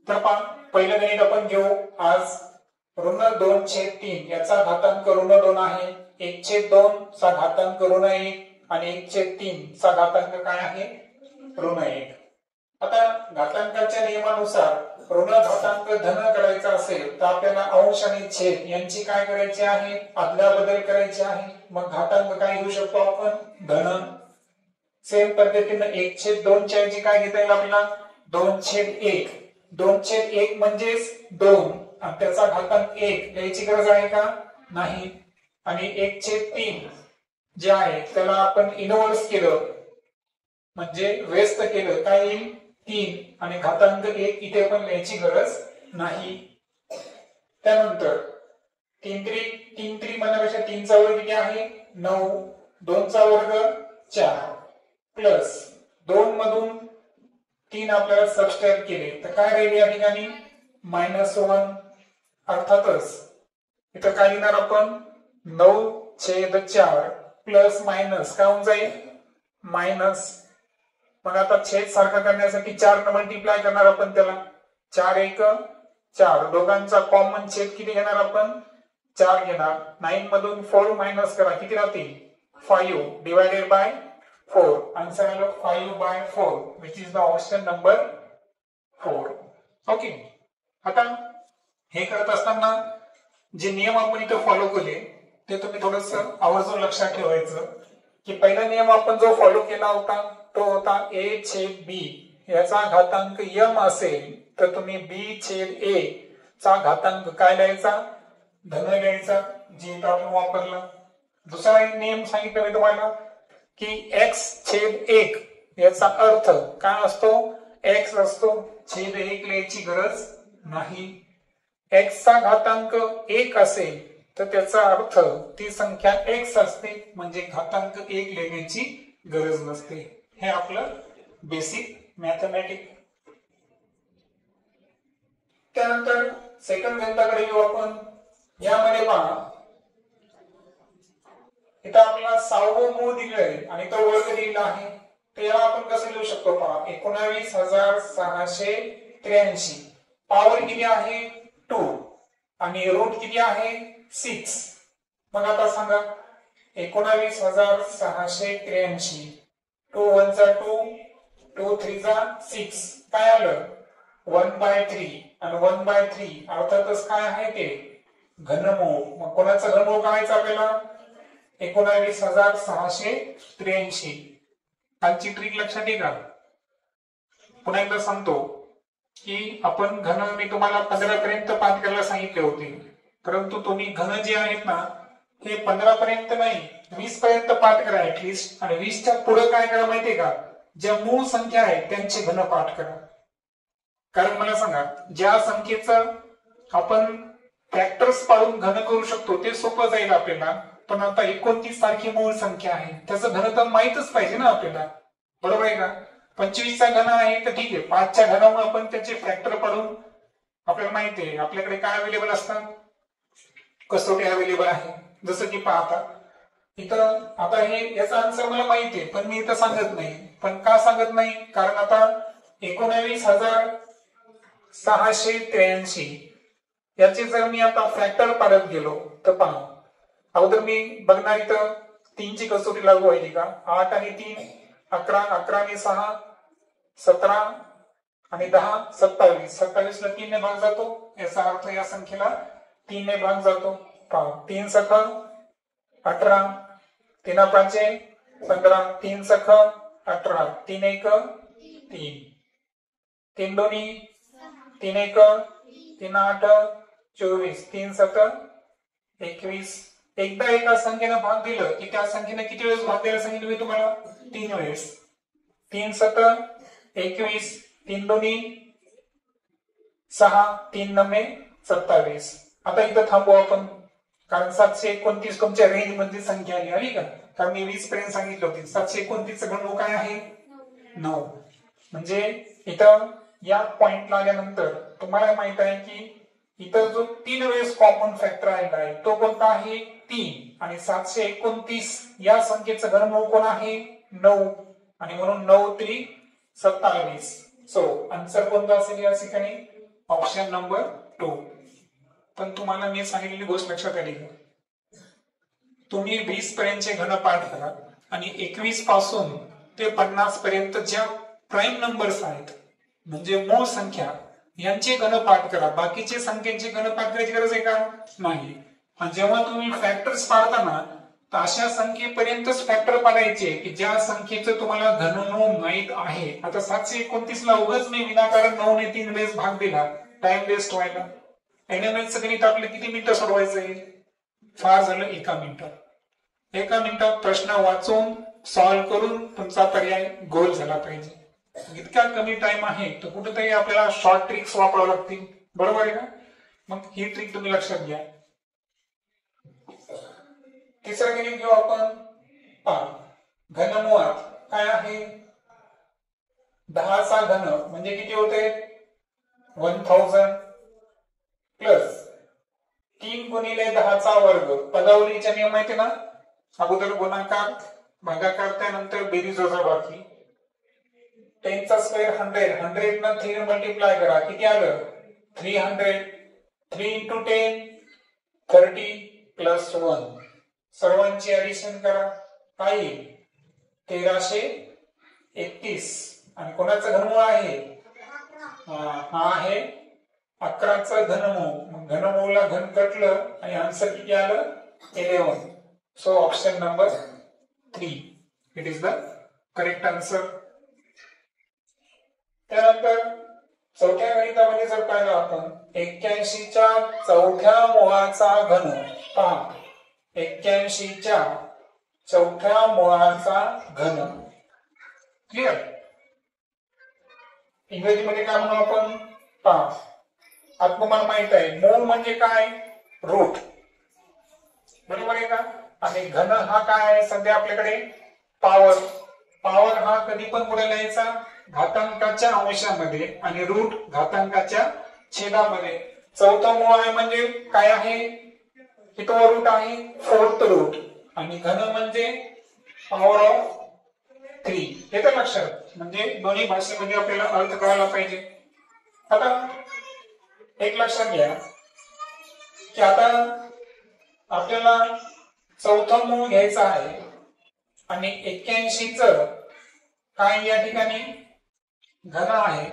तर पहिलं गणित आपण घेऊ आज. ऋण 2/3 याचा घातांक ऋण 2 आहे. 1/2 चा घातांक ऋण 1 आणि 1/3 चा घातांक काय आहे? ऋण 1. आता घातांकाच्या नियमानुसार ऋण घातांक धन करायचा असेल तर आपल्याला अंश आणि छेद यांची काय करायची आहे? अदलाबदल करायची आहे. मग घातांक काय घेऊ शकतो आपण? धन. सेम पद्धतीने 1/2 च्या ऐवजी काय घेता येईल आपल्याला? 2/1. 2/1 म्हणजेच 2 आणि त्याचा घातांक 1 याची गरज आहे का? नाही. आणि 1/3 जे आहे त्याला आपण इनव्हर्स केलं म्हणजे व्यस्त केलं काय येईल? 3 आणि घातांक 1 इथे पण लिहायची गरज नाही. त्यानंतर 3 म्हणण्यापेक्षा 3 चा वर्ग किती आहे? 9. 2 चा वर्ग 4 प्लस 2 मधून 3 आपल्याला सबट्रॅक्ट केले तर काय राहील या ठिकाणी? -1. अर्थातच इथं काय लिहिणार आपण? 9/4 प्लस मायनस काय होऊन जाईल? मायनस. मग आता छेद सारखा करण्यासाठी 4 ने मल्टिप्लाय करणार आपण त्याला. 4 1 4. दोघांचा कॉमन छेद किती घेणार आपण? 4 घेणार. 9 मधून 4 मायनस करा किती राहतील? 5 डिवायडेड बाय 4. आन्सर आलं 5/4 which is the option number 4. Okay. आता हे करत असताना जे नियम आपण इथे फॉलो केले ते तुम्ही थोडस आवर्जून लक्षात ठेवायचं की पहिला नियम आपण जो फॉलो केला होता तो होता a/b याचा घातांक m असेल तर तुम्ही b/a चा घातांक काय लिहायचा? धन लिहायचा. जे इथं आपण वापरलं. दुसरा एक नियम सांगितलं मी तुम्हाला की x/1 याचा अर्थ काय असतो? x असतो. छेद 1 लिहायची गरज नाही. x चा घातांक 1 असेल तर त्याचा अर्थ ती संख्या x असते म्हणजे घातांक 1 लिहायची गरज नसते. हे आपलं बेसिक मॅथमॅटिक्स. त्यानंतर सेकंड गणिताकडे येऊ आपण. यामध्ये पहा इथं आपल्याला 6वं मूळ दिलंय आणि तो वर्ग दिलेला आहे. तर याला आपण कसं लिहू शकतो पहा? 19,683. पॉवर किती आहे? 2 आणि रूट किती आहे? 6. मग आता सांगा 19,683 2 1 चा 2 2 3 चा 6 काय आलं? 1/3 आणि 1/3 अर्थातच काय आहे ते? घनमूळ. मग कोणाचं घनमूळ काढायचं आपल्याला? 19,683. कालची ट्रिक लक्षात आहे का? पुन्हा एकदा सांगतो की आपण घन मी तुम्हाला 15 पर्यंत पाठ करायला सांगितले होते परंतु तुम्ही घन जे आहेत ना हे 15 पर्यंत नाही 20 पर्यंत पाठ करा ऍटलिस्ट. आणि 20च्या पुढे काय करा माहितीये का? ज्या मूळ संख्या आहेत त्यांचे घन पाठ करा. कारण मला सांगा ज्या संख्येचं आपण फॅक्टर्स पाडून घन करू शकतो ते सोपं जाईल आपल्याला. पण आता 29 सारखी मूळ संख्या आहे त्याचं घन तर माहितच पाहिजे ना आपल्याला. बरोबर आहे का? 25 चा घन आहे तर ठीक आहे 5 च्या घनामुळे आपण त्याचे फॅक्टर पाडून आपल्याला माहिती आहे आपल्याकडे काय अवेलेबल असतात? कसोटी अवेलेबल आहे. जसं की पाहता इथं आता हे याचा आन्सर मला माहिती आहे पण मी इथं सांगत नाही. पण का सांगत नाही? कारण आता 19,683 याचे जर मी आता फॅक्टर पाडत गेलो तर पहा अगोदर मी बघणार इथं 3 ची कसोटी लागू व्हायची का? 8 आणि 3 11 11 आणि 6 17 आणि 10 27 27 ला 3 ने भाग जातो. याचा अर्थ या संख्येला 3 ने भाग जातो. पहा 3 सख 18 3 5 15 3 सख 18 3 1 3 3 2 3 1 3 8 24 3 7 21. एकदा एका संख्येनं भाग दिलं की त्या संख्येने किती वेळेस भाग द्यायला सांगितलं मी तुम्हाला? 3 वेळेस. 3 7 21 3 2 6 3 9 27. आता इथं थांबू आपण कारण 729 तुमच्या रेंज मध्ये संख्या आली का? कारण मी 20 पर्यंत सांगितलं होती. 729 चं घनमूळ काय आहे? 9. म्हणजे इथं या पॉइंटला आल्यानंतर तुम्हाला माहित आहे की इथं जो 3 वेळेस कॉमन फॅक्टर आलेला आहे तो कोणता आहे? 3. आणि 729 या संख्येचं घनमूळ कोण आहे? 9. आणि म्हणून 9 3 27. सो आन्सर कोणता असेल या ठिकाणी? Option number 2. पण तुम्हाला मी सांगितलेली गोष्ट लक्षात आली का? तुम्ही 20 पर्यंतचे घनपाठ करा आणि 21 पासून ते 50 पर्यंत ज्या प्राईम नंबर्स आहेत म्हणजे मूळ संख्या यांचे घनपाठ करा. बाकीचे संख्यांचे घनपाठ करायची गरज आहे का? नाही. आणि जेव्हा तुम्ही फॅक्टर्स पाडताना तर अशा संख्येपर्यंतच फॅक्टर पाडायचे की ज्या संख्येचं तुम्हाला घनमूळ माहित आहे. आता 729 ला उगाच मी विनाकारण 9 ने 3 वेळेस भाग दिला, टाइम वेस्ट व्हायला. एनएमएलचं गणित आपलं किती मिनिटं सोडवायचंय? फार झालं 1 मिनिटात. 1 मिनिटात प्रश्न वाचून सॉल्व्ह करून तुमचा पर्याय गोल झाला पाहिजे. इतका कमी टाइम आहे तर कुठेतरी आपल्याला शॉर्ट ट्रिक्स वापरावं लागतील. बरोबर आहे का? मग ही ट्रिक तुम्ही लक्षात घ्या. तिसरं गणित घेऊ आपण. घनमुळात काय आहे? 10 चा घन म्हणजे किती होते? 1000 प्लस 3 गुणिले 10 चा वर्ग. पदावलीचा नियम माहिती ना? अगोदर गुणाकार भागाकार त्यानंतर बेरीज वजाबाकी. 10 चा स्क्वेअर 100. 100 ना 3 मल्टिप्लाय करा. किती आलं? 300. 3 into 10 30 प्लस 1. सर्वांची ऍडिशन करा. काय येईल? 1331. आणि कोणाचं घनमूळ आहे? हा आहे 11चं घनमूळ. घनमूळला घन कटलं आणि आन्सर किती आलं? 11. So option number 3 it is the correct answer. त्यानंतर चौथ्या गणितामध्ये जर पाहिलं आपण 81 च्या चौथ्या मुळाचा घन. पहा 81 च्या चौथ्या मुळाचा घन. क्लिअर? इंग्रजीमध्ये काय म्हणू आपण? पहा तुम्हाला माहित आहे मूळ म्हणजे काय? रूट. बरोबर आहे का? आणि घन हा काय आहे सध्या आपल्याकडे? पॉवर. पॉवर हा कधी पण पुढे लिहायचा घातांकाच्या अंशामध्ये आणि रूट घातांकाच्या छेदामध्ये. चौथं मूळ आहे म्हणजे काय आहे? कितवा रूट आहे? 4th route. आणि घन म्हणजे पॉवर ऑफ 3. हे तर लक्षात. म्हणजे दोन्ही भाषेमध्ये आपल्याला अर्थ कळायला पाहिजे. आता एक लक्षात घ्या की आता आपल्याला चौथं मूळ घ्यायचं आहे आणि 81 च काय या ठिकाणी घन आहे.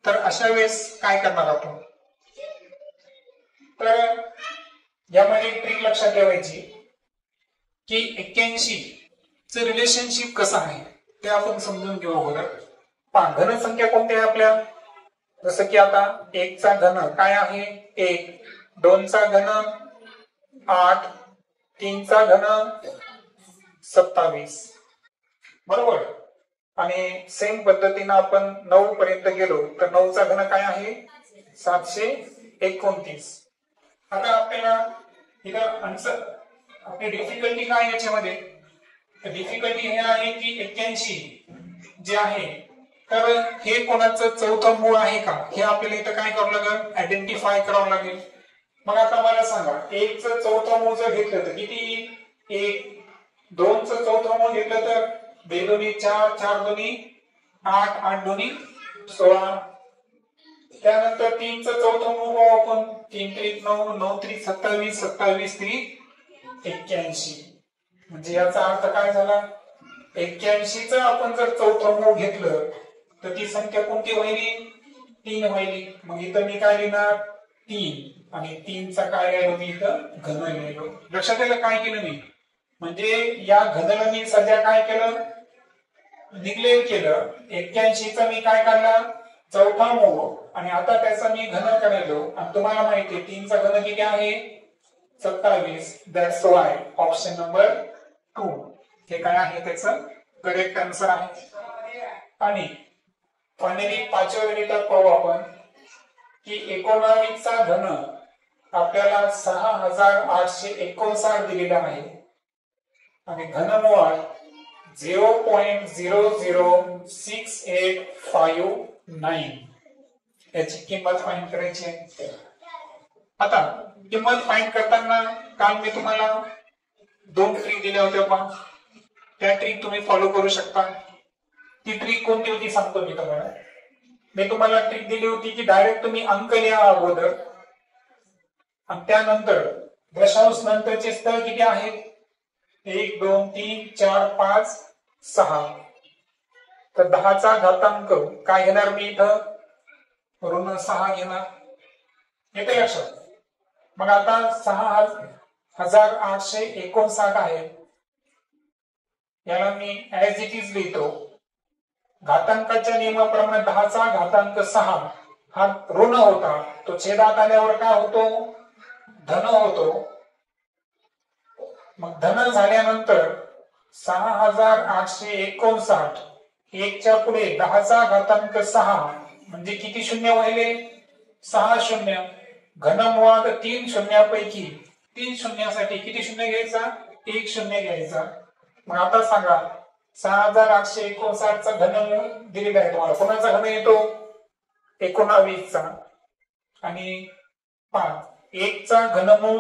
तर अशा वेळेस काय करणार आपण? तर यामध्ये एक ट्रिक लक्षात ठेवायची की 81 च रिलेशनशिप कसं आहे ते आपण समजून घेऊ अगोदर. घन संख्या कोणत्या आहे आपल्या? जसं की आता 1 चा घन काय आहे? 1. 2 चा घन 8. 3 चा घन 27. बरोबर? आणि सेम पद्धतीनं आपण 9 पर्यंत गेलो तर 9 चा घन काय आहे? 729. आता आपल्याला इथं आन्सर आपली डिफिकल्टी काय याच्यामध्ये? डिफिकल्टी हे आहे की 81 जे आहे तर हे कोणाचं चौथं मूळ आहे का हे आपल्याला इथं काय करावं लागेल? आयडेंटिफाय करावं लागेल. मग आता मला सांगा 1 चं चौथं मूळ जर घेतलं तर किती? 1. 2 चं चौथं मूळ घेतलं तर 2 दुनी 4, 4 दुनी 8, 8 दुनी 16. त्यानंतर 3 चं चौथं मूळ पाहू आपण. 3 त्रिक 9, 9 त्रिक 27, 27 त्रिक 81. म्हणजे याचा अर्थ काय झाला? 81 चं आपण जर चौथं मूळ घेतलं तर ती संख्या कोणती व्हायली? 3 व्हायली. मग इथं मी काय लिहिणार? 3. आणि 3 चा काय लिहिलो मी इथं? घन लिहिलो. लक्षात आलं काय केलं मी? म्हणजे या घनला मी सध्या काय केलं? निग्लेक्ट केलं. 81 चा मी काय काढला? चौथा मूळ. आणि आता त्याचा मी घन काढलो. आणि तुम्हाला माहिती आहे 3 चा घन किती आहे? 27. दॅट्स वाय ऑप्शन नंबर 2 हे काय आहे त्याचं करेक्ट आन्सर आहे. आणि फायनली 5व्या गणितात पाहू आपण की 19 चा घन आपल्याला 6859 दिलेला आहे आणि घनमुळात 0.006859 याची किंमत फाइंड करायची आहे. आता किंमत फाइंड करताना काल मी तुम्हाला 2 ट्रिक दिल्या होत्या पण त्या ट्रिक तुम्ही फॉलो करू शकता. ती ट्रिक कोणती होती सांगतो मी तुम्हाला. मी तुम्हाला ट्रिक दिली होती की डायरेक्ट तुम्ही अंक लिहा अगोदर आणि त्यानंतर दशांश नंतरचे स्थळ किती आहेत 1 2 3 4 5 6 तर 10चा घातांक काय घेणार मी इथं ऋण 6 घेणार येते लक्षात मग आता 6859 आहे याला मी ऍज इट इज लिहितो घातांकाच्या नियमाप्रमाणे 10चा घातांक 6 हा ऋण होता तो छेदात आल्यावर काय होतो धन होतो मग धन झाल्यानंतर 6859 एकच्या पुढे 10चा घातांक 6 म्हणजे किती शून्य व्हायले 6 शून्य घनमुळात 3 शून्यापैकी 3 शून्यासाठी किती शून्य घ्यायचा 1 शून्य घ्यायचा मग आता सांगा 6859 चा घनमूळ दिलेला आहे तुम्हाला कोणाचा घन येतो 19 चा आणि 5 1 चा घनमूळ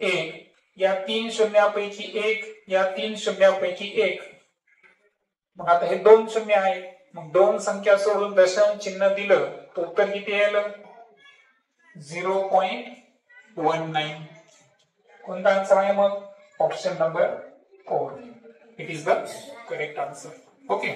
1 या 3 शून्यापैकी 1 या 3 शून्यापैकी 1 मग आता हे 2 शून्य आहे मग 2 संख्या सोडून दशांश चिन्ह दिलं तर उत्तर किती येईल 0.19 कोणता आन्सर आहे मग option number 4 it is the correct answer okay